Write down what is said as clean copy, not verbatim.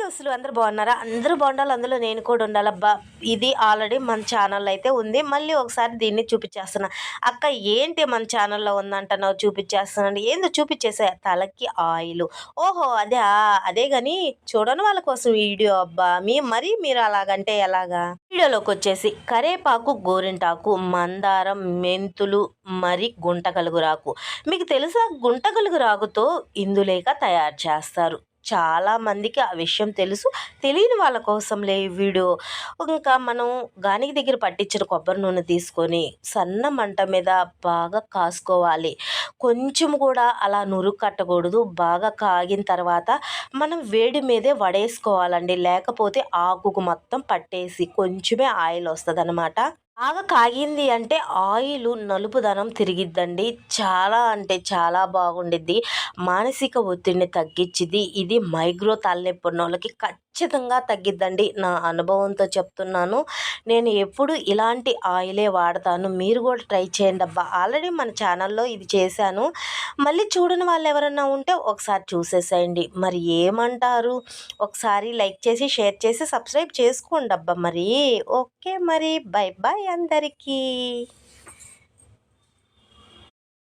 అసలు అందరూ బాగున్నారా? అందరూ బాగుండాలి. అందులో నేను కూడా ఉండాలబ్బా! ఇది ఆల్రెడీ మన ఛానల్‌లో అయితే ఉంది. మళ్ళీ ఒకసారి దీన్ని చూపిచ్చేస్తున్నా. అక్క ఏంటి మన ఛానల్‌లో ఉందంటున్నావు చూపిచ్చేస్తున్నాను. ఏందో చూపిచ్చేసేయి. తలకి ఆయిలు. ఓహో! అదా! అదే గాని చూడని వాళ్ళ కోసం వీడియో అబ్బా! మరీ మీరు అలాగంటే ఎలాగా? వీడియోలోకొచ్చేసి కరేపాకు, గోరింటాకు, మందారం, మెంతులు, మరి గుంటగలుగురాకు. మీకు తెలుసా గుంటగలుగురాకుతో ఇందులేక తయారు చేస్తారు. చాలా మందికి ఆ విషయం తెలుసు. తెలియని వాళ్ళ కోసంలే ఈ వీడియో. ఇంకా మనం గానికి దగ్గర పట్టించిన కొబ్బరి నూనె తీసుకొని సన్న మంట మీద బాగా కాసుకోవాలి. కొంచెం కూడా అలా నురుగు కట్టకూడదు. బాగా కాగిన తర్వాత మనం వేడి మీదే వడేసుకోవాలండి. లేకపోతే ఆకుకు మొత్తం పట్టేసి కొంచెమే ఆయిల్ వస్తదనమాట. బాగా కాగింది అంటే ఆయిలు నలుపుదనం తిరిగిద్దండి. చాలా అంటే చాలా బాగుండిద్ది. మానసిక ఒత్తిడిని తగ్గిచ్చిద్ది. ఇది మైగ్రో తలనొప్పి ఉన్నోళ్ళకి ఖచ్చితంగా తగ్గిద్దండి. నా అనుభవంతో చెప్తున్నాను. నేను ఎప్పుడు ఇలాంటి ఆయిలే వాడతాను. మీరు కూడా ట్రై చేయండబ్బా! ఆల్రెడీ మన ఛానల్‌లో ఇది చేశాను. మళ్ళీ చూడని వాళ్ళెవరన్నా ఉంటే ఒకసారి చూసేసేయండి. మరి ఏమంటారు? ఒకసారి లైక్ చేసి, షేర్ చేసి, సబ్స్క్రైబ్ చేసుకోండబ్బా మరి. ఓకే మరి. బై బై అందరికీ.